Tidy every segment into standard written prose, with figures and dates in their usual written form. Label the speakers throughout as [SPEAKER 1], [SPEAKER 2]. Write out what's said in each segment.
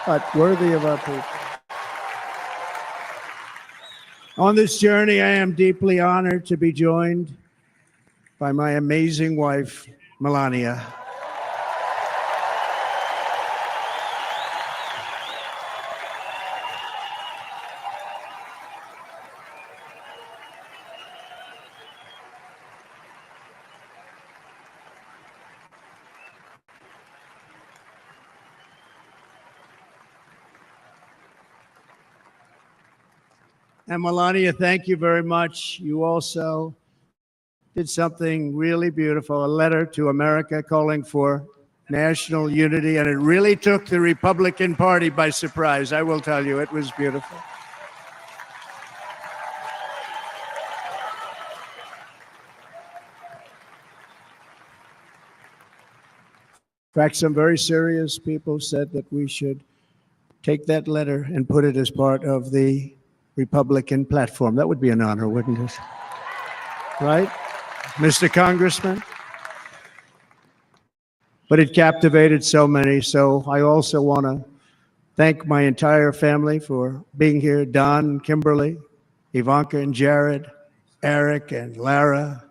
[SPEAKER 1] but worthy of our people. On this journey, I am deeply honored to be joined by my amazing wife, Melania. And Melania, thank you very much. You also did something really beautiful, a letter to America calling for national unity, and it really took the Republican Party by surprise. I will tell you, it was beautiful. In fact, some very serious people said that we should take that letter and put it as part of the Republican platform. That would be an honor, wouldn't it? Right, Mr. Congressman? But it captivated so many. So I also want to thank my entire family for being here. Don, Kimberly, Ivanka and Jared, Eric and Lara,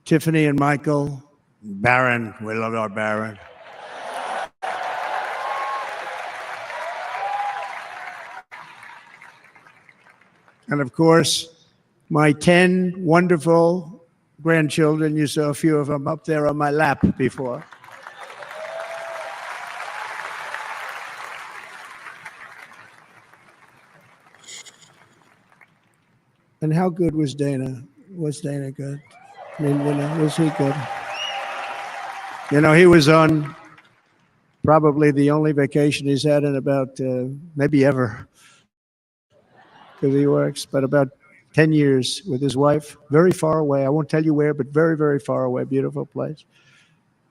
[SPEAKER 1] Tiffany and Michael, Barron. We love our Barron. And of course, my 10 wonderful grandchildren. You saw a few of them up there on my lap before. And how good was Dana? Was Dana good? I mean, was he good? He was on probably the only vacation he's had in about maybe ever, because he works, but about 10 years with his wife, very far away. I won't tell you where, but very, very far away, beautiful place.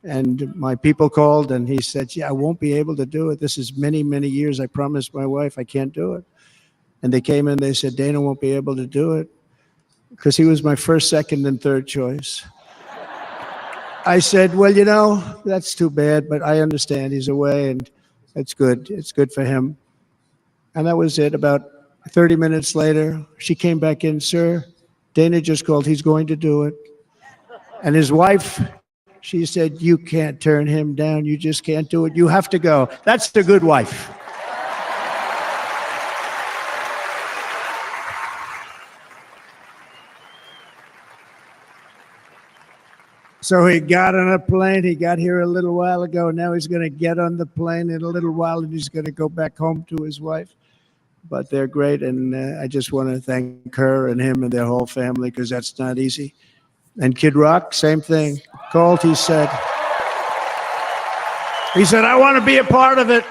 [SPEAKER 1] And my people called and he said, yeah, I won't be able to do it. This is many, many years. I promised my wife I can't do it. And they came in, they said, Dana won't be able to do it because he was my first, second, and third choice. I said, well, that's too bad, but I understand he's away and it's good. It's good for him. And that was it. About 30 minutes later, she came back in, sir, Dana just called, he's going to do it. And his wife, she said, you can't turn him down. You just can't do it. You have to go. That's the good wife. So he got on a plane. He got here a little while ago. Now he's going to get on the plane in a little while and he's going to go back home to his wife. But they're great, and I just want to thank her and him and their whole family because that's not easy. And Kid Rock, same thing. Called, he said, I want to be a part of it.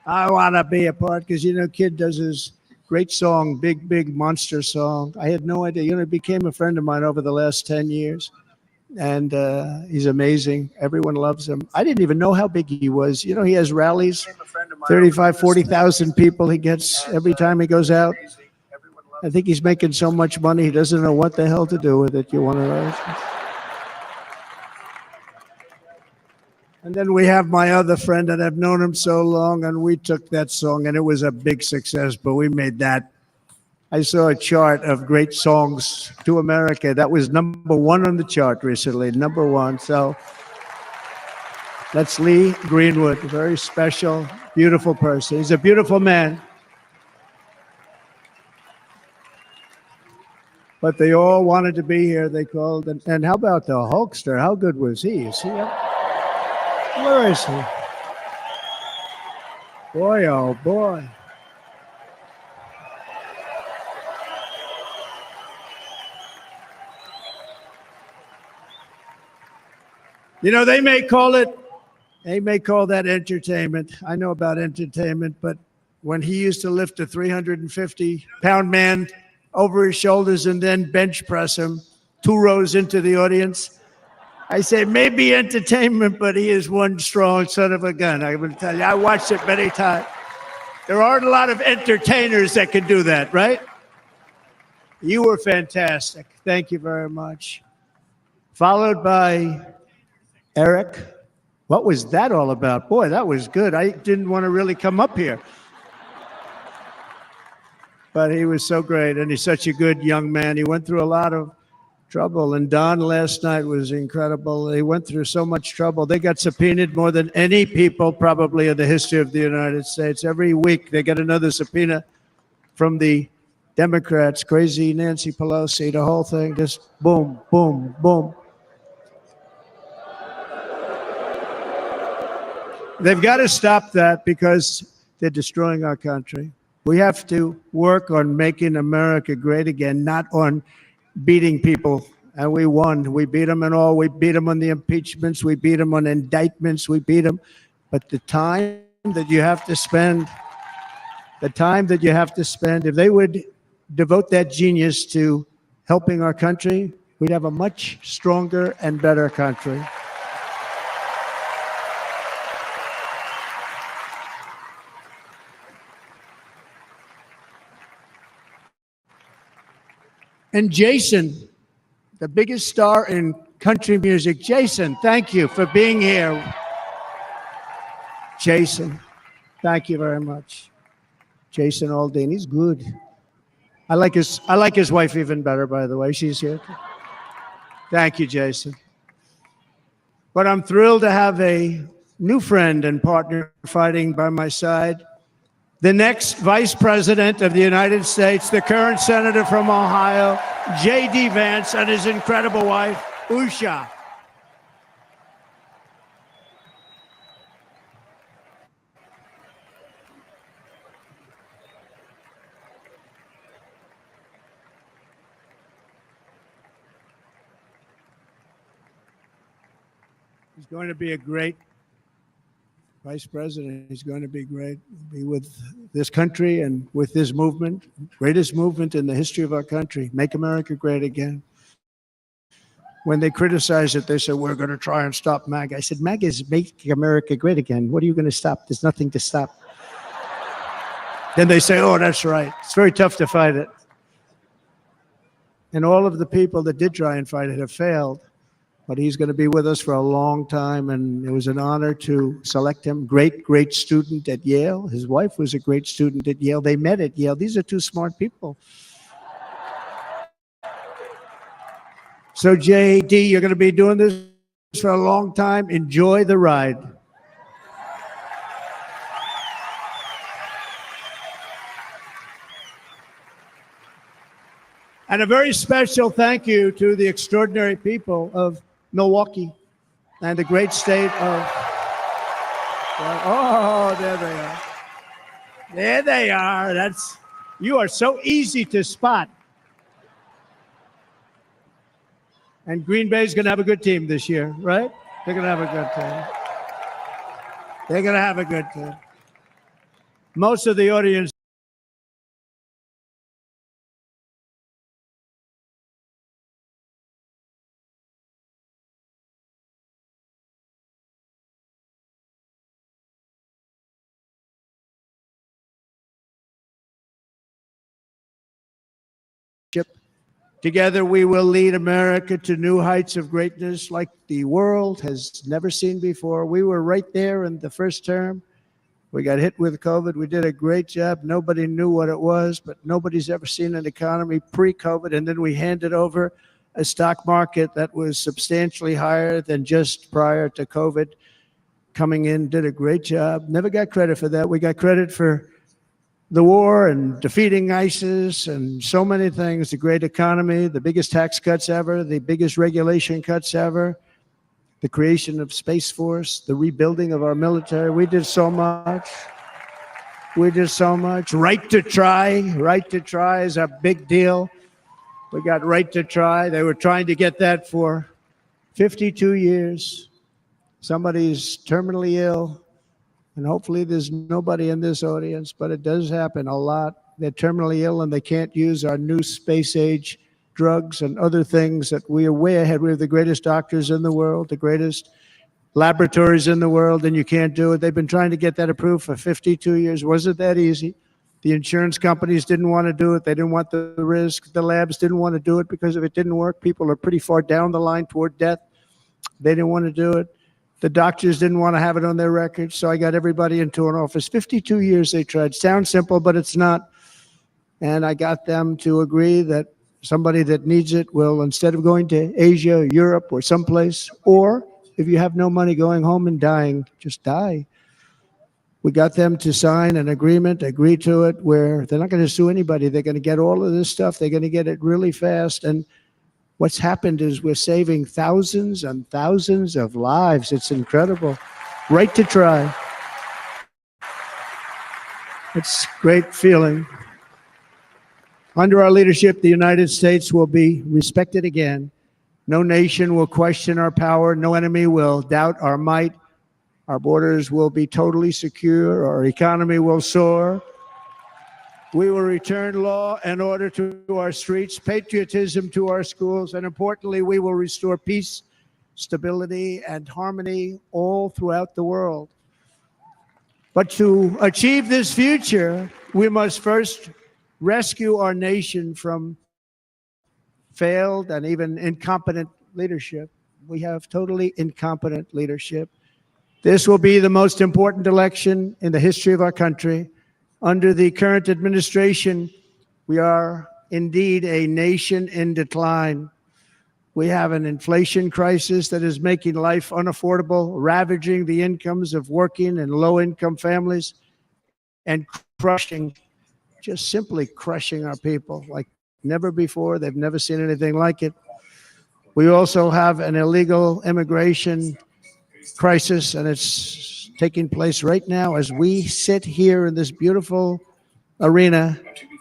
[SPEAKER 1] I want to be a part because, Kid does his great song, Big, Big Monster song. I had no idea. He became a friend of mine over the last 10 years. And he's amazing. Everyone loves him. I didn't even know how big he was. He has rallies, 35, 40,000 people he gets every time he goes out. I think he's making so much money, he doesn't know what the hell to do with it. You want to know? And then we have my other friend, and I've known him so long, and we took that song, and it was a big success, but we made that. I saw a chart of great songs to America. That was #1 on the chart recently, #1. So that's Lee Greenwood, a very special, beautiful person. He's a beautiful man. But they all wanted to be here. They called. And how about the Hulkster? How good was he? Is he up? Where is he? Boy, oh boy. They may call that entertainment. I know about entertainment, but when he used to lift a 350-pound man over his shoulders and then bench press him 2 rows into the audience, I say maybe entertainment, but he is one strong son of a gun. I will tell you, I watched it many times. There aren't a lot of entertainers that can do that, right? You were fantastic. Thank you very much. Followed by Eric, What was that all about? Boy, that was good. I didn't want to really come up here. But he was so great, and he's such a good young man. He went through a lot of trouble, and Don last night was incredible. He went through so much trouble. They got subpoenaed more than any people probably in the history of the United States. Every week they get another subpoena from the Democrats, crazy Nancy Pelosi, the whole thing, just boom, boom, boom. They've got to stop that because they're destroying our country. We have to work on making America great again, not on beating people. And we won. We beat them in all. We beat them on the impeachments. We beat them on indictments. We beat them. But the time that you have to spend, if they would devote that genius to helping our country, we'd have a much stronger and better country. And Jason, the biggest star in country music. Jason, thank you for being here. Jason, thank you very much. Jason Aldean, he's good. I like his wife even better, by the way. She's here. Thank you, Jason. But I'm thrilled to have a new friend and partner fighting by my side. The next Vice President of the United States, the current Senator from Ohio, J.D. Vance, and his incredible wife, Usha. He's going to be a great Vice President. He's going to be great. Be with this country and with this movement, greatest movement in the history of our country. Make America great again. When they criticize it, they say, we're going to try and stop MAGA. I said, MAGA is making America great again. What are you going to stop? There's nothing to stop. Then they say, oh, that's right. It's very tough to fight it. And all of the people that did try and fight it have failed. But he's going to be with us for a long time, and it was an honor to select him. Great, great student at Yale. His wife was a great student at Yale. They met at Yale. These are two smart people. So, J.D., you're going to be doing this for a long time. Enjoy the ride. And a very special thank you to the extraordinary people of Milwaukee and the great state of, oh, there they are. There they are. You are so easy to spot. And Green Bay's going to have a good team this year, right? They're going to have a good team. They're going to have a good team. Most of the audience together, we will lead America to new heights of greatness like the world has never seen before. We were right there in the first term. We got hit with COVID. We did a great job. Nobody knew what it was, but nobody's ever seen an economy pre-COVID. And then we handed over a stock market that was substantially higher than just prior to COVID. Coming in, did a great job. Never got credit for that. We got credit for the war and defeating ISIS and so many things, the great economy, the biggest tax cuts ever, the biggest regulation cuts ever, the creation of Space Force, the rebuilding of our military. We did so much. We did so much. Right to try. Right to try is a big deal. We got right to try. They were trying to get that for 52 years. Somebody's terminally ill. And hopefully there's nobody in this audience, but it does happen a lot. They're terminally ill and they can't use our new space age drugs and other things that we are way ahead. We have the greatest doctors in the world, the greatest laboratories in the world, and you can't do it. They've been trying to get that approved for 52 years. Wasn't that easy? The insurance companies didn't want to do it. They didn't want the risk. The labs didn't want to do it because if it didn't work, people are pretty far down the line toward death. They didn't want to do it. The doctors didn't want to have it on their records, so I got everybody into an office. 52 years they tried. Sounds simple, but it's not. And I got them to agree that somebody that needs it will, instead of going to Asia, Europe, or someplace, or if you have no money, going home and dying, just die. We got them to sign an agreement, agree to it, where they're not going to sue anybody. They're going to get all of this stuff. They're going to get it really fast. And what's happened is we're saving thousands and thousands of lives. It's incredible. Right to try. It's a great feeling. Under our leadership, the United States will be respected again. No nation will question our power. No enemy will doubt our might. Our borders will be totally secure. Our economy will soar. We will return law and order to our streets, patriotism to our schools, and importantly, we will restore peace, stability, and harmony all throughout the world. But to achieve this future, we must first rescue our nation from failed and even incompetent leadership. We have totally incompetent leadership. This will be the most important election in the history of our country. Under the current administration, we are indeed a nation in decline. We have an inflation crisis that is making life unaffordable, ravaging the incomes of working and low-income families, and crushing, just simply crushing our people like never before. They've never seen anything like it. We also have an illegal immigration crisis, and it's taking place right now as we sit here in this beautiful arena.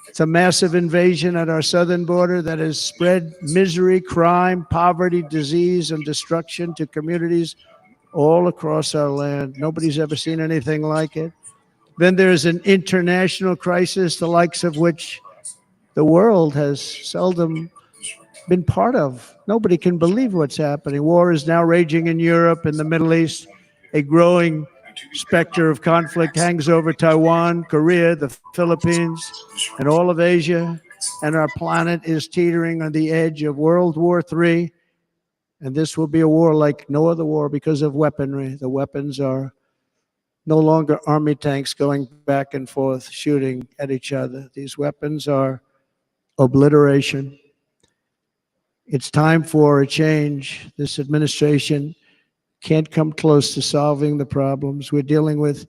[SPEAKER 1] It's a massive invasion at our southern border that has spread misery, crime, poverty, disease, and destruction to communities all across our land. Nobody's ever seen anything like it. Then there's an international crisis, the likes of which the world has seldom been part of. Nobody can believe what's happening. War is now raging in Europe and the Middle East. A growing specter of conflict hangs over Taiwan, Korea, the Philippines, and all of Asia. And our planet is teetering on the edge of World War III. And this will be a war like no other war because of weaponry. The weapons are no longer army tanks going back and forth shooting at each other. These weapons are obliteration. It's time for a change. This administration can't come close to solving the problems. We're dealing with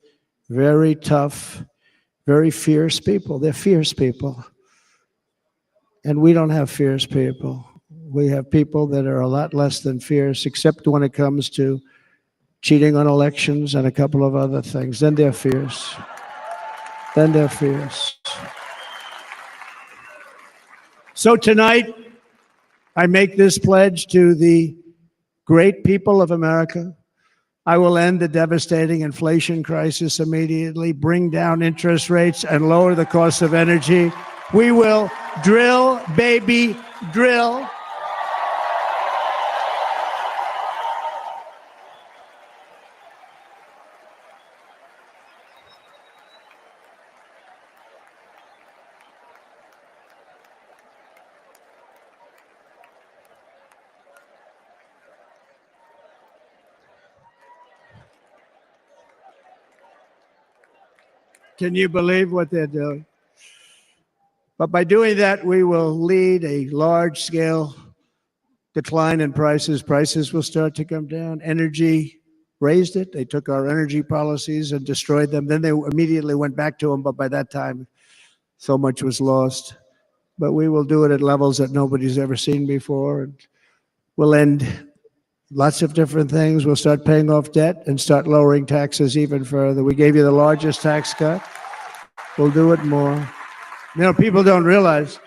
[SPEAKER 1] very tough, very fierce people. They're fierce people. And we don't have fierce people. We have people that are a lot less than fierce, except when it comes to cheating on elections and a couple of other things. Then they're fierce. Then they're fierce. So tonight, I make this pledge to the great people of America. I will end the devastating inflation crisis immediately, bring down interest rates, and lower the cost of energy. We will drill, baby, drill. Can you believe what they're doing? But by doing that, we will lead a large-scale decline in prices. Prices will start to come down. Energy raised it. They took our energy policies and destroyed them. Then they immediately went back to them, but by that time, so much was lost. But we will do it at levels that nobody's ever seen before. And we'll end lots of different things. We'll start paying off debt and start lowering taxes even further. We gave you the largest tax cut. We'll do it more. You know, people don't realize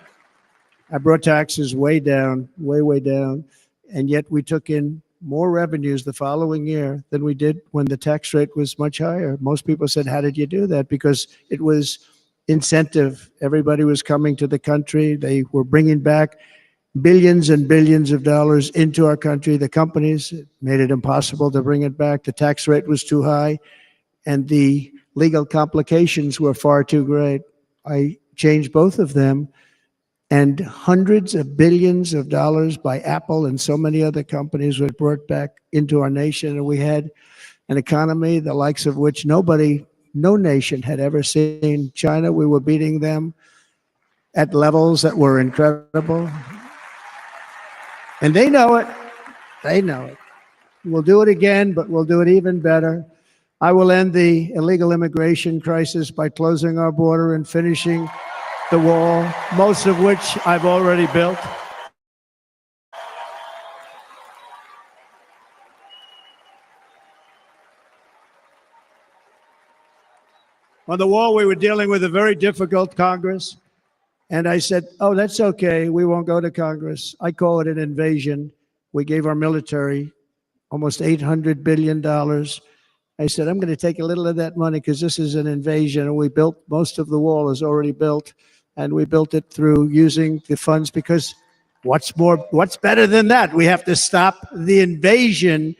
[SPEAKER 1] I brought taxes way down, way down, and yet we took in more revenues the following year than we did when the tax rate was much higher. Most people said, how did you do that? Because it was incentive. Everybody was coming to the country. They were bringing back billions and billions of dollars into our country. The companies made it impossible to bring it back. The tax rate was too high, and the legal complications were far too great. I changed both of them, and hundreds of billions of dollars by Apple and so many other companies were brought back into our nation. And we had an economy the likes of which no nation had ever seen. China, we were beating them at levels that were incredible. And they know it. They know it. We'll do it again, but we'll do it even better. I will end the illegal immigration crisis by closing our border and finishing the wall, most of which I've already built. On the wall, we were dealing with a very difficult Congress. And I said, oh, that's okay. We won't go to Congress. I call it an invasion. We gave our military almost $800 billion. I said, I'm going to take a little of that money because this is an invasion. And we built, most of the wall is already built. And we built it through using the funds because what's better than that? We have to stop the invasion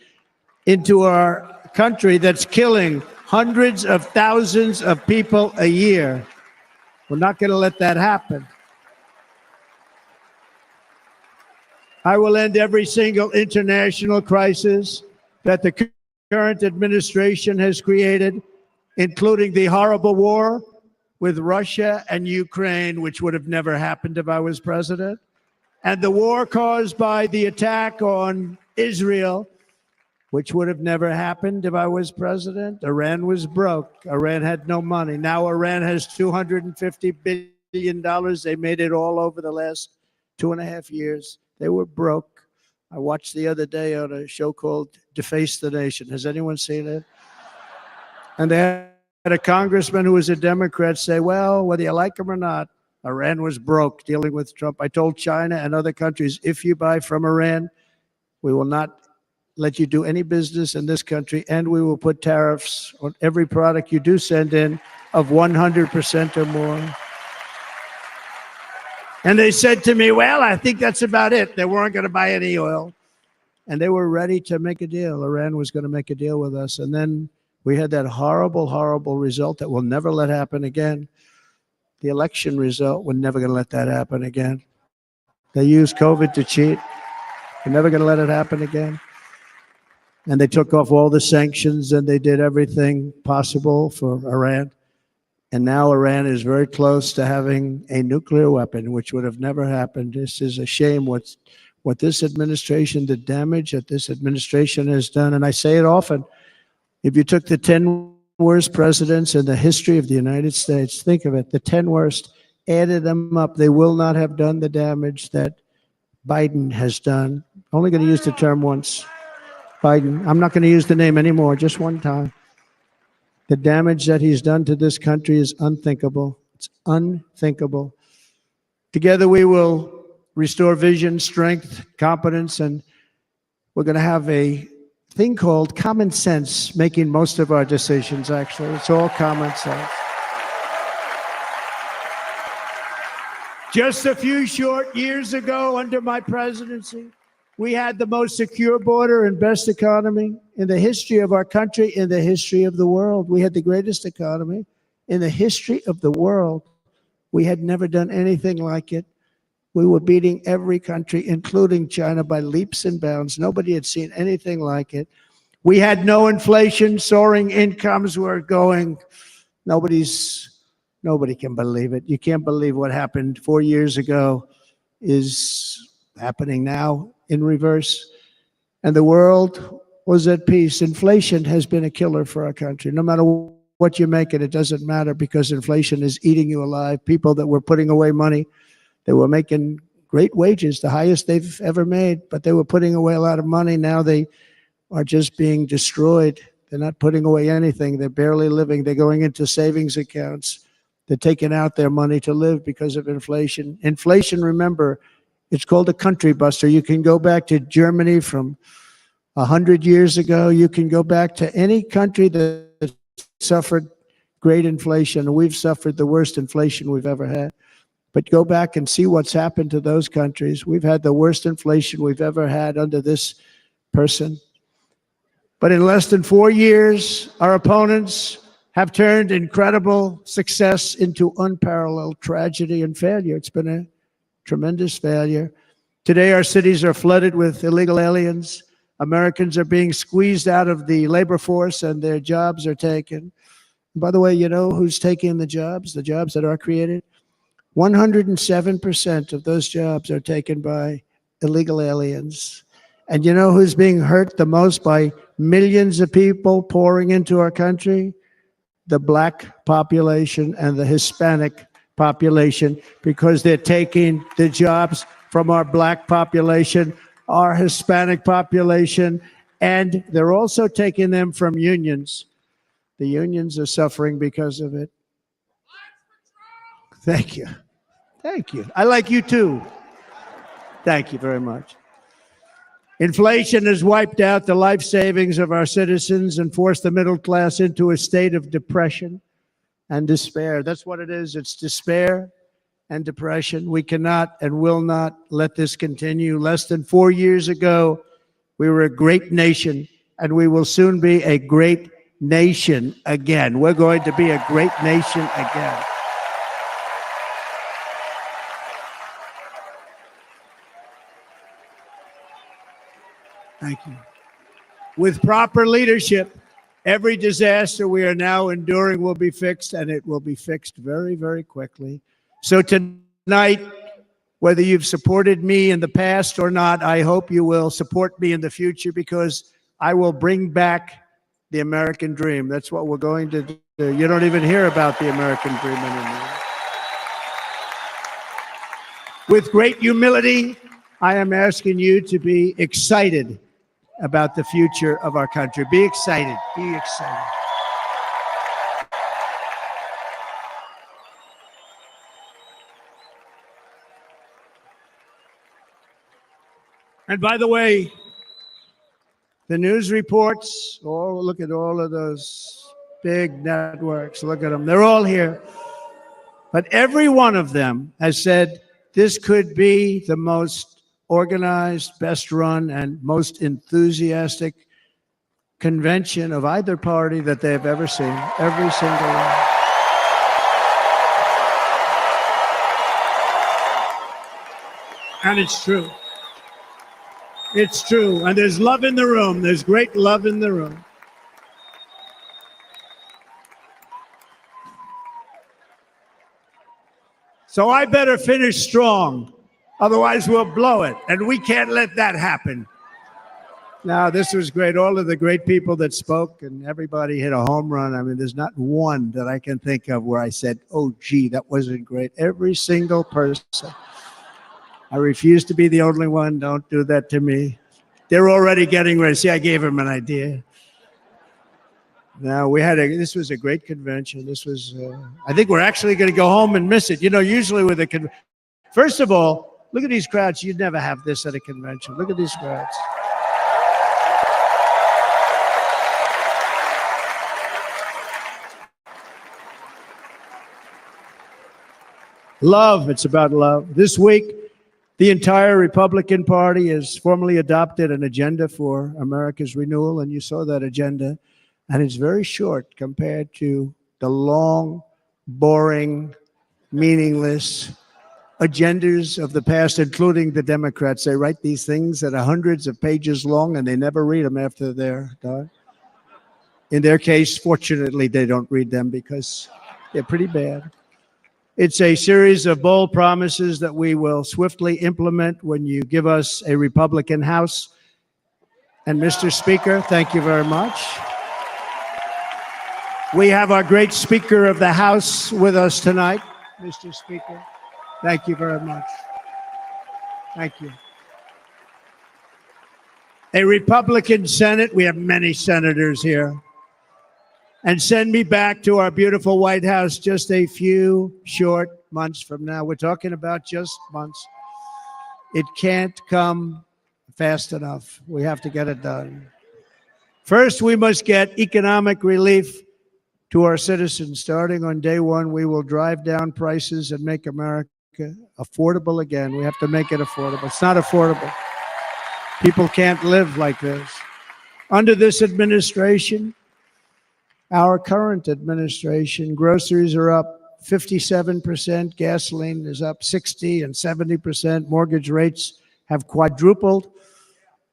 [SPEAKER 1] into our country that's killing hundreds of thousands of people a year. We're not going to let that happen. I will end every single international crisis that the current administration has created, including the horrible war with Russia and Ukraine, which would have never happened if I was president, and the war caused by the attack on Israel, which would have never happened if I was president. Iran was broke. Iran had no money. Now Iran has $250 billion. They made it all over the last 2.5 years. They were broke. I watched the other day on a show called Deface the Nation. Has anyone seen it? And they had a congressman who was a Democrat say, well, whether you like him or not, Iran was broke dealing with Trump. I told China and other countries, if you buy from Iran, we will not let you do any business in this country, and we will put tariffs on every product you do send in of 100% or more. And they said to me, well, I think that's about it. They weren't going to buy any oil. And they were ready to make a deal. Iran was going to make a deal with us. And then we had that horrible, horrible result that we'll never let happen again. The election result, we're never going to let that happen again. They used COVID to cheat. We're never going to let it happen again. And they took off all the sanctions and they did everything possible for Iran. And now Iran is very close to having a nuclear weapon, which would have never happened. This is a shame what this administration, the damage that this administration has done. And I say it often, if you took the 10 worst presidents in the history of the United States, think of it, the 10 worst, added them up, they will not have done the damage that Biden has done. Only going to use the term once. Biden, I'm not going to use the name anymore, just one time. The damage that he's done to this country is unthinkable. It's unthinkable. Together we will restore vision, strength, competence, and we're going to have a thing called common sense making most of our decisions, actually. It's all common sense. Just a few short years ago, under my presidency, we had the most secure border and best economy in the history of our country, in the history of the world. We had the greatest economy in the history of the world. We had never done anything like it. We were beating every country, including China, by leaps and bounds. Nobody had seen anything like it. We had no inflation, soaring incomes were going. Nobody can believe it. You can't believe what happened 4 years ago is happening now in reverse. And the world was at peace. Inflation has been a killer for our country. No matter what you make it doesn't matter because inflation is eating you alive. People that were putting away money, they were making great wages, the highest they've ever made, but they were putting away a lot of money. Now they are just being destroyed. They're not putting away anything. They're barely living. They're going into savings accounts. They're taking out their money to live because of inflation. Inflation, remember, it's called a country buster. You can go back to Germany from 100 years ago. You can go back to any country that suffered great inflation. We've suffered the worst inflation we've ever had. But go back and see what's happened to those countries. We've had the worst inflation we've ever had under this person. But in less than 4 years, our opponents have turned incredible success into unparalleled tragedy and failure. It's been a tremendous failure. Today, our cities are flooded with illegal aliens. Americans are being squeezed out of the labor force and their jobs are taken. By the way, you know who's taking the jobs that are created? 107% of those jobs are taken by illegal aliens. And you know who's being hurt the most by millions of people pouring into our country? The black population and the Hispanic population, because they're taking the jobs from our black population, our Hispanic population, and they're also taking them from unions. The unions are suffering because of it. Thank you. Thank you. I like you too. Thank you very much. Inflation has wiped out the life savings of our citizens and forced the middle class into a state of depression and despair. That's what it is. It's despair and depression. We cannot and will not let this continue. Less than 4 years ago, we were a great nation, and we will soon be a great nation again. We're going to be a great nation again. Thank you. With proper leadership, every disaster we are now enduring will be fixed, and it will be fixed very, very quickly. So tonight, whether you've supported me in the past or not, I hope you will support me in the future, because I will bring back the American dream. That's what we're going to do. You don't even hear about the American dream anymore. With great humility, I am asking you to be excited about the future of our country. Be excited. Be excited. And by the way, the news reports, oh, look at all of those big networks. Look at them. They're all here. But every one of them has said this could be the most organized, best run, and most enthusiastic convention of either party that they have ever seen. Every single one. And it's true. It's true. And there's love in the room. There's great love in the room. So I better finish strong. Otherwise, we'll blow it. And we can't let that happen. Now, this was great. All of the great people that spoke, and everybody hit a home run. I mean, there's not one that I can think of where I said, oh, gee, that wasn't great. Every single person. I refuse to be the only one. Don't do that to me. They're already getting ready. See, I gave them an idea. Now, this was a great convention. This was, I think we're actually going to go home and miss it. You know, usually with a convention, first of all, look at these crowds. You'd never have this at a convention. Look at these crowds. Love. It's about love. This week, the entire Republican Party has formally adopted an agenda for America's renewal, and you saw that agenda. And it's very short compared to the long, boring, meaningless agendas of the past, including the Democrats. They write these things that are hundreds of pages long, and they never read them after they're done. In their case, fortunately, they don't read them because they're pretty bad. It's a series of bold promises that we will swiftly implement when you give us a Republican House. And Mr. Speaker, thank you very much. We have our great Speaker of the House with us tonight. Mr. Speaker, thank you very much. Thank you. A Republican Senate, we have many senators here. And send me back to our beautiful White House just a few short months from now. We're talking about just months. It can't come fast enough. We have to get it done. First, we must get economic relief to our citizens. Starting on day one, we will drive down prices and make America affordable again. We have to make it affordable. It's not affordable. People can't live like this. Under this administration, our current administration, groceries are up 57%, gasoline is up 60 and 70%, mortgage rates have quadrupled.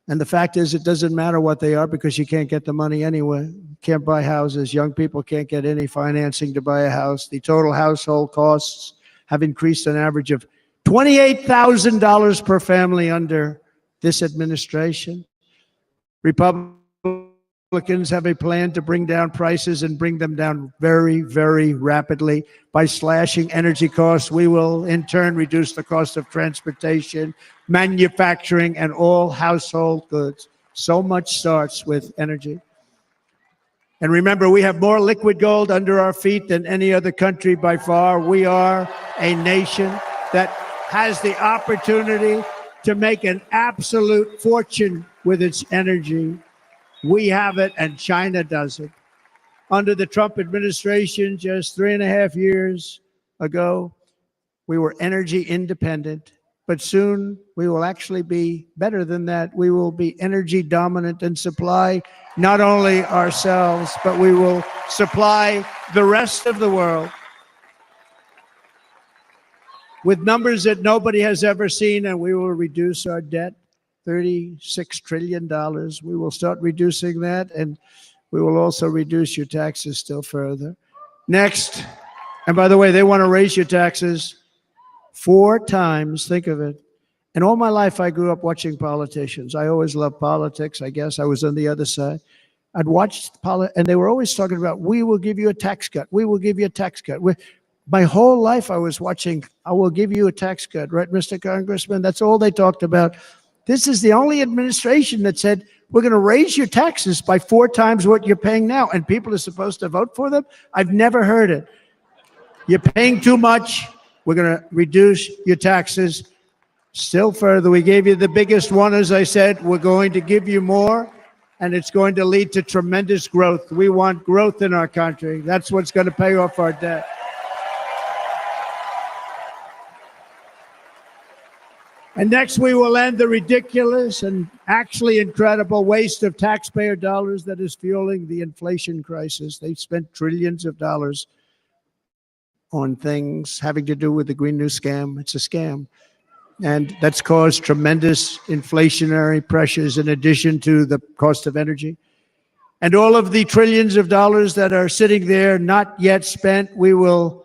[SPEAKER 1] And the fact is, it doesn't matter what they are because you can't get the money anyway. You can't buy houses. Young people can't get any financing to buy a house. The total household costs have increased an average of $28,000 per family under this administration. Republicans have a plan to bring down prices and bring them down very, very rapidly. By slashing energy costs, we will in turn reduce the cost of transportation, manufacturing, and all household goods. So much starts with energy. And remember, we have more liquid gold under our feet than any other country by far. We are a nation that has the opportunity to make an absolute fortune with its energy. We have it, and China doesn't. Under the Trump administration, just 3.5 years ago, we were energy independent, but soon we will actually be better than that. We will be energy dominant and supply not only ourselves, but we will supply the rest of the world with numbers that nobody has ever seen, and we will reduce our debt, $36 trillion. We will start reducing that, and we will also reduce your taxes still further. Next, and by the way, they want to raise your taxes 4 times, think of it. And all my life, I grew up watching politicians. I always loved politics. I guess I was on the other side. I'd watched and they were always talking about, we will give you a tax cut. We will give you a tax cut. My whole life I was watching, I will give you a tax cut, right, Mr. Congressman? That's all they talked about. This is the only administration that said, we're going to raise your taxes by 4 times what you're paying now, and people are supposed to vote for them? I've never heard it. You're paying too much. We're going to reduce your taxes still further. We gave you the biggest one, as I said. We're going to give you more, and it's going to lead to tremendous growth. We want growth in our country. That's what's going to pay off our debt. And next, we will end the ridiculous and actually incredible waste of taxpayer dollars that is fueling the inflation crisis. They've spent trillions of dollars on things having to do with the Green New Scam. It's a scam. And that's caused tremendous inflationary pressures in addition to the cost of energy. And all of the trillions of dollars that are sitting there not yet spent, we will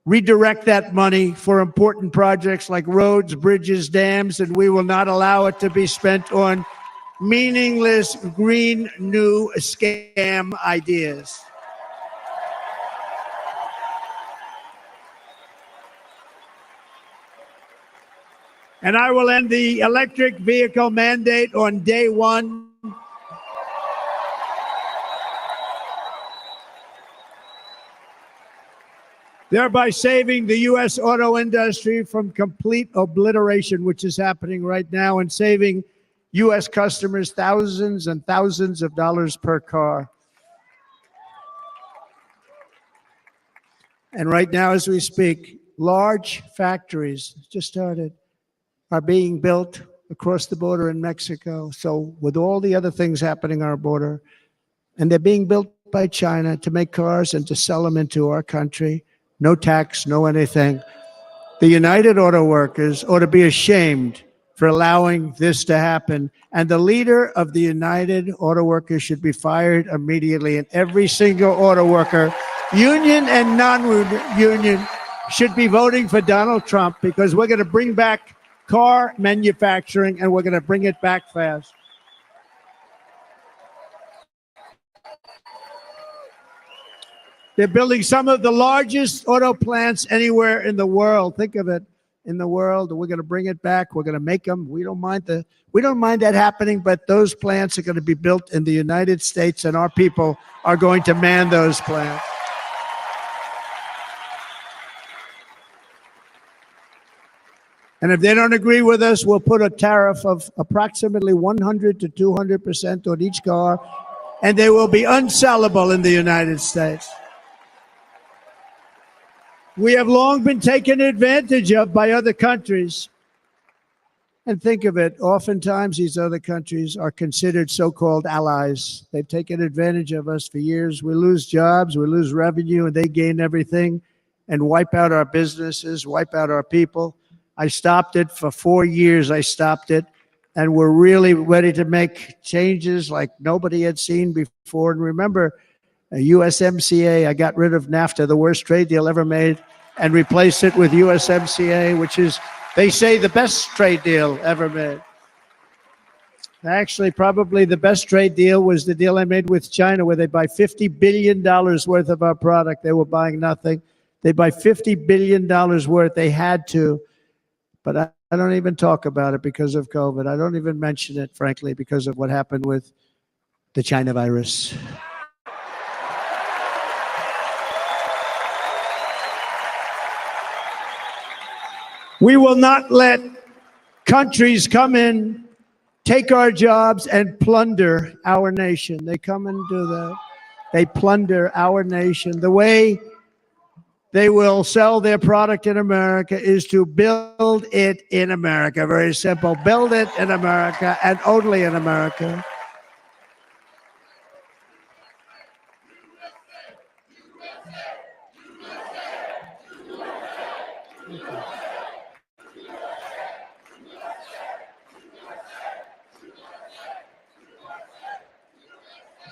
[SPEAKER 1] redirect that money for important projects like roads, bridges, dams, and we will not allow it to be spent on meaningless Green New Scam ideas. And I will end the electric vehicle mandate on day 1. Thereby saving the U.S. auto industry from complete obliteration, which is happening right now, and saving U.S. customers thousands and thousands of dollars per car. And right now, as we speak, large factories just started, are being built across the border in Mexico. So with all the other things happening on our border, and they're being built by China to make cars and to sell them into our country. No tax, no anything. The United Auto Workers ought to be ashamed for allowing this to happen. And the leader of the United Auto Workers should be fired immediately. And every single auto worker, union and non-union, should be voting for Donald Trump, because we're going to bring back car manufacturing, and we're going to bring it back fast. They're building some of the largest auto plants anywhere in the world. Think of it, in the world. We're going to bring it back. We're going to make them. We don't mind that happening, but those plants are going to be built in the United States, and our people are going to man those plants. And if they don't agree with us, we'll put a tariff of approximately 100 to 200% on each car, and they will be unsellable in the United States. We have long been taken advantage of by other countries. And think of it, oftentimes these other countries are considered so-called allies. They've taken advantage of us for years. We lose jobs, we lose revenue, and they gain everything and wipe out our businesses, wipe out our people. I stopped it for 4 years. I stopped it. and we're really ready to make changes like nobody had seen before. And remember, USMCA, I got rid of NAFTA, the worst trade deal ever made, and replaced it with USMCA, which is, they say, the best trade deal ever made. Actually, probably the best trade deal was the deal I made with China, where they buy $50 billion worth of our product. They were buying nothing. They buy $50 billion worth. They had to. But I don't even talk about it because of COVID. I don't even mention it, frankly, because of what happened with the China virus. We will not let countries come in, take our jobs, and plunder our nation. They come and do that. They plunder our nation. The way they will sell their product in America is to build it in America. Very simple. Build it in America and only in America.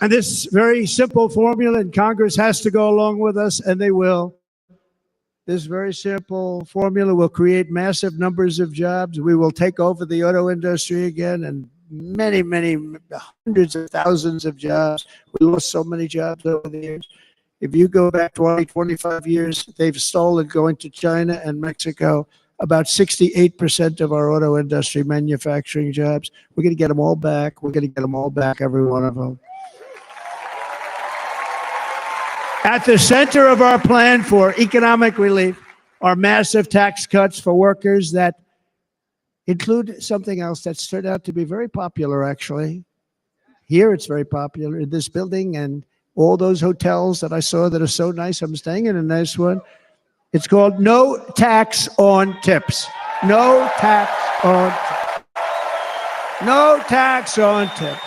[SPEAKER 1] And this very simple formula, and Congress has to go along with us, and they will. This very simple formula will create massive numbers of jobs. We will take over the auto industry again, and many, many hundreds of thousands of jobs. We lost so many jobs over the years. If you go back 20, 25 years, they've stolen, going to China and Mexico, about 68% of our auto industry manufacturing jobs. We're going to get them all back. We're going to get them all back, every one of them. At the center of our plan for economic relief are massive tax cuts for workers that include something else that's turned out to be very popular, actually. Here it's very popular in this building and all those hotels that I saw that are so nice. I'm staying in a nice one. It's called no tax on tips. No tax on tips. No tax on tips.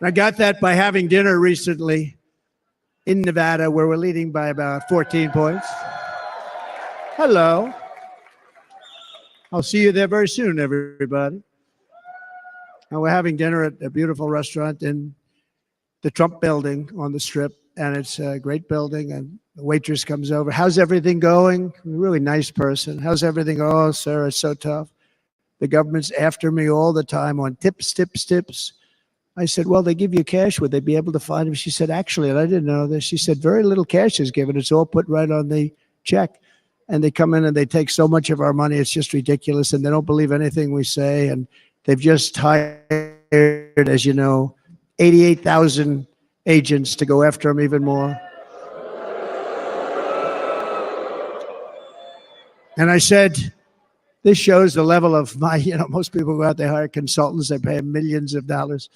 [SPEAKER 1] I got that by having dinner recently in Nevada, where we're leading by about 14 points. Hello. I'll see you there very soon, everybody. And we're having dinner at a beautiful restaurant in the Trump building on the Strip, and it's a great building, and the waitress comes over. How's everything going? A really nice person. How's everything? Oh, sir, it's so tough. The government's after me all the time on tips, tips, tips. I said, well, they give you cash. Would they be able to find him? She said, actually, and I didn't know this. She said, very little cash is given. It's all put right on the check. And they come in and they take so much of our money. It's just ridiculous. And they don't believe anything we say. And they've just hired, as you know, 88,000 agents to go after him even more. And I said, this shows the level of my, most people go out, they hire consultants, they pay them millions of dollars.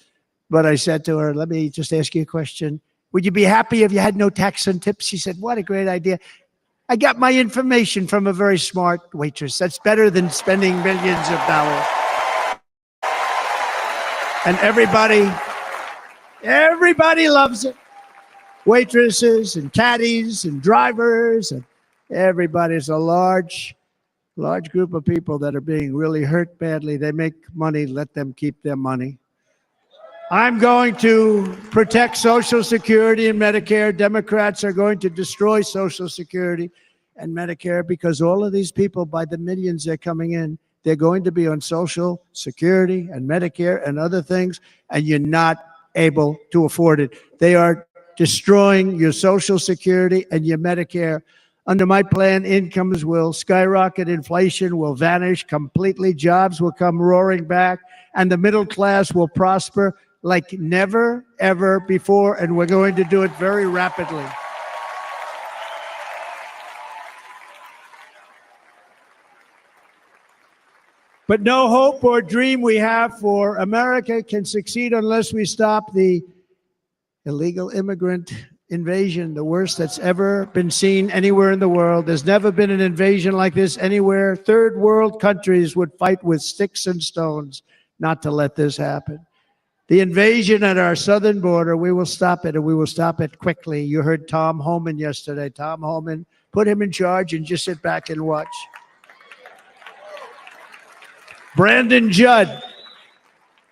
[SPEAKER 1] But I said to her, let me just ask you a question. Would you be happy if you had no tax on tips? She said, what a great idea. I got my information from a very smart waitress. That's better than spending millions of dollars. And everybody loves it. Waitresses and caddies and drivers and everybody. It's a large group of people that are being really hurt badly. They make money, let them keep their money. I'm going to protect Social Security and Medicare. Democrats are going to destroy Social Security and Medicare because all of these people, by the millions they're coming in, they're going to be on Social Security and Medicare and other things, and you're not able to afford it. They are destroying your Social Security and your Medicare. Under my plan, incomes will skyrocket, inflation will vanish completely, jobs will come roaring back, and the middle class will prosper like never, ever before, and we're going to do it very rapidly. But no hope or dream we have for America can succeed unless we stop the illegal immigrant invasion, the worst that's ever been seen anywhere in the world. There's never been an invasion like this anywhere. Third world countries would fight with sticks and stones not to let this happen. The invasion at our southern border, we will stop it, and we will stop it quickly. You heard Tom Homan yesterday. Tom Homan, put him in charge and just sit back and watch. Brandon Judd,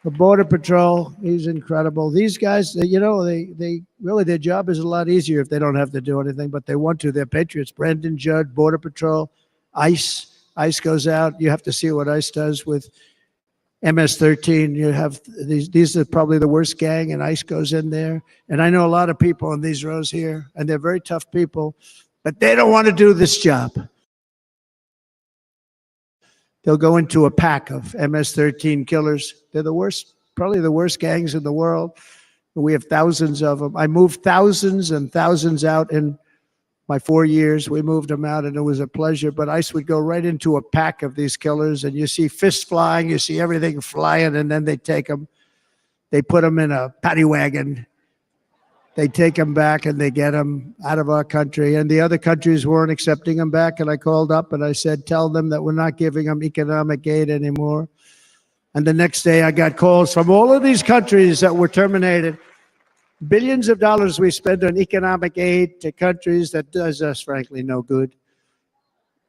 [SPEAKER 1] the Border Patrol, he's incredible. These guys, you know, they really, their job is a lot easier if they don't have to do anything, but they want to. They're patriots. Brandon Judd, Border Patrol, ICE. ICE goes out. You have to see what ICE does with MS-13. You have these are probably the worst gang, and ICE goes in there. And I know a lot of people in these rows here, and they're very tough people, but they don't want to do this job. They'll go into a pack of MS-13 killers. They're the worst, probably the worst gangs in the world. We have thousands of them. I moved thousands and thousands out in my 4 years. We moved them out, and it was a pleasure. But ICE would go right into a pack of these killers, and you see fists flying, you see everything flying, and then they take them. They put them in a paddy wagon. They take them back, and they get them out of our country. And the other countries weren't accepting them back, and I called up, and I said, tell them that we're not giving them economic aid anymore. And the next day, I got calls from all of these countries that were terminated. Billions of dollars we spend on economic aid to countries that does us, frankly, no good.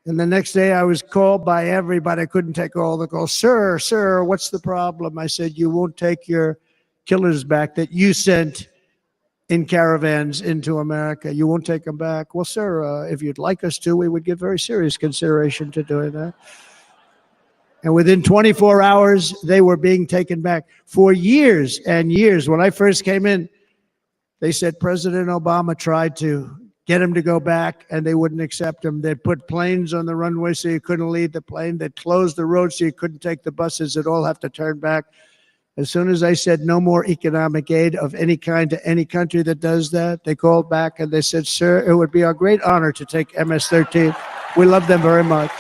[SPEAKER 1] And the next day I was called by everybody. I couldn't take all the calls. Sir, what's the problem? I said, you won't take your killers back that you sent in caravans into America. You won't take them back. Well, sir, if you'd like us to, we would give very serious consideration to doing that. And within 24 hours, they were being taken back. For years and years, when I first came in, they said President Obama tried to get him to go back, and they wouldn't accept him. They'd put planes on the runway so you couldn't leave the plane. They'd close the road so you couldn't take the buses. They'd all have to turn back. As soon as I said no more economic aid of any kind to any country that does that, they called back and they said, sir, it would be our great honor to take MS-13. We love them very much.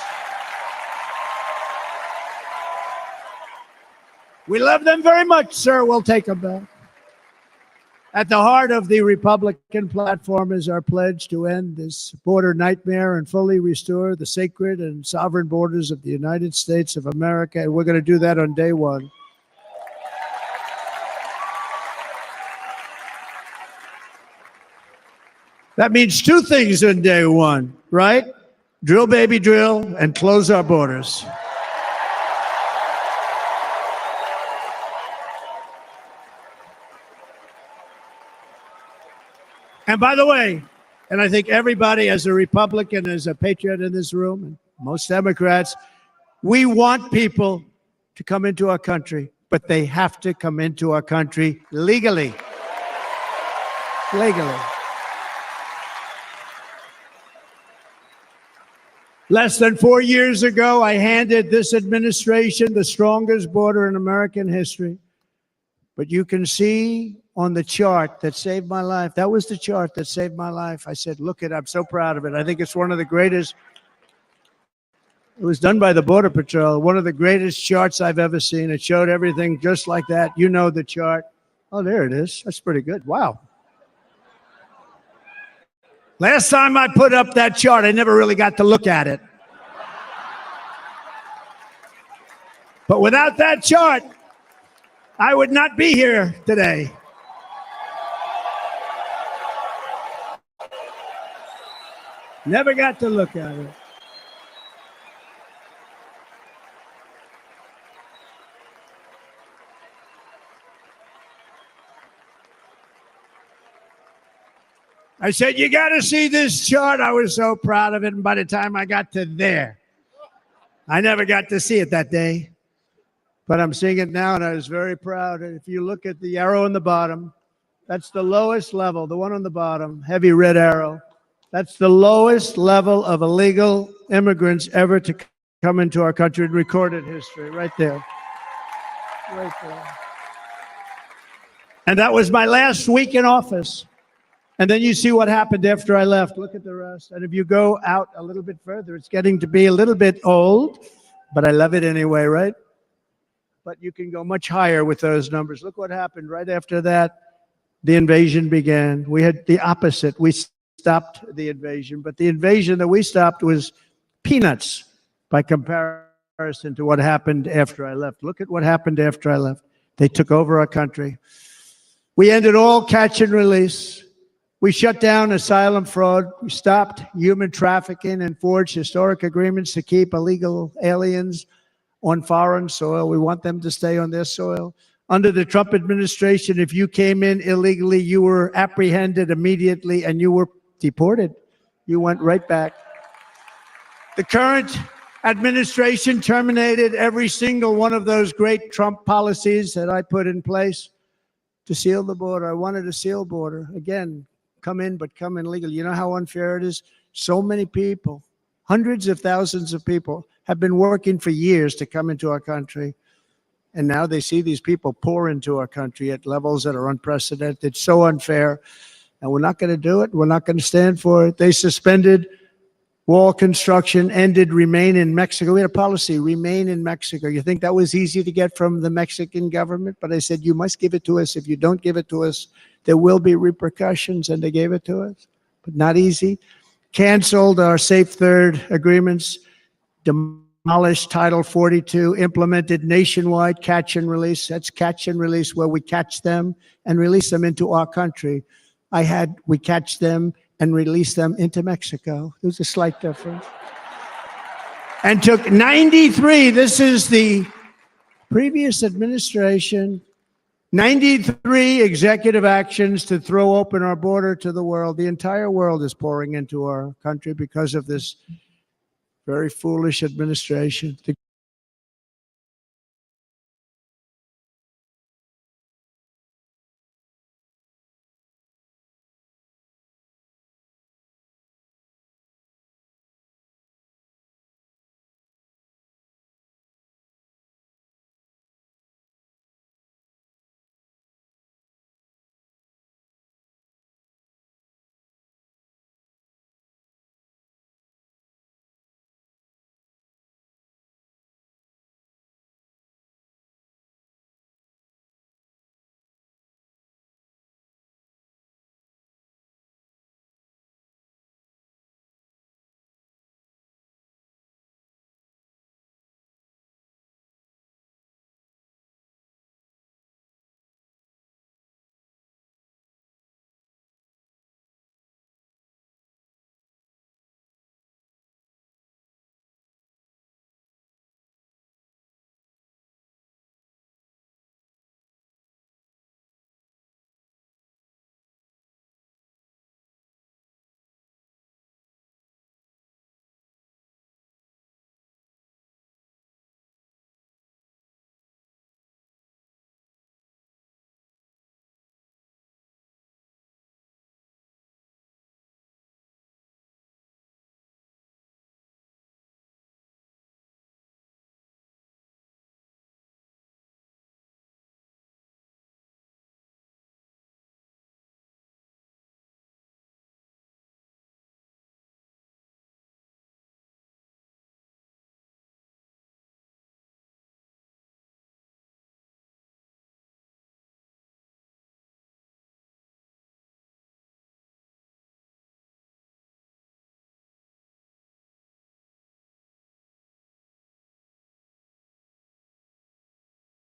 [SPEAKER 1] We love them very much, sir. We'll take them back. At the heart of the Republican platform is our pledge to end this border nightmare and fully restore the sacred and sovereign borders of the United States of America. And we're going to do that on day one. That means two things on day one, right? Drill, baby, drill, and close our borders. And by the way, and I think everybody as a Republican, as a patriot in this room, and most Democrats, we want people to come into our country, but they have to come into our country legally. Legally. Less than 4 years ago, I handed this administration the strongest border in American history. But you can see on the chart that saved my life, that was the chart that saved my life. I said, look I'm so proud of it. I think it's one of the greatest. It was done by the Border Patrol, one of the greatest charts I've ever seen. It showed everything just like that. You know the chart. Oh, there it is. That's pretty good. Wow. Last time I put up that chart, I never really got to look at it. But without that chart, I would not be here today. Never got to look at it. I said, you got to see this chart. I was so proud of it. And by the time I got to there, I never got to see it that day. But I'm seeing it now, and I was very proud. And if you look at the arrow on the bottom, that's the lowest level, the one on the bottom, heavy red arrow. That's the lowest level of illegal immigrants ever to come into our country in recorded history, right there. Right there. And that was my last week in office. And then you see what happened after I left. Look at the rest. And if you go out a little bit further, it's getting to be a little bit old, but I love it anyway, right? But you can go much higher with those numbers. Look what happened right after that. The invasion began. We had the opposite. We stopped the invasion, but the invasion that we stopped was peanuts by comparison to what happened after I left. Look at what happened after I left. They took over our country. We ended all catch and release. We shut down asylum fraud. We stopped human trafficking and forged historic agreements to keep illegal aliens on foreign soil. We want them to stay on their soil. Under the Trump administration, if you came in illegally, you were apprehended immediately and you were deported. You went right back. The current administration terminated every single one of those great Trump policies that I put in place to seal the border. I wanted a sealed border. Again, come in, but come in legally. You know how unfair it is? So many people, hundreds of thousands of people have been working for years to come into our country. And now they see these people pour into our country at levels that are unprecedented, so unfair. And we're not going to do it. We're not going to stand for it. They suspended wall construction, ended remain in Mexico. We had a policy, remain in Mexico. You think that was easy to get from the Mexican government? But I said, you must give it to us. If you don't give it to us, there will be repercussions. And they gave it to us, but not easy. Canceled our Safe Third agreements, demolished Title 42, implemented nationwide catch and release. That's catch and release, where we catch them and release them into our country. We catch them and release them into Mexico. There's a slight difference. And took 93, this is the previous administration, 93 executive actions to throw open our border to the world. The entire world is pouring into our country because of this very foolish administration.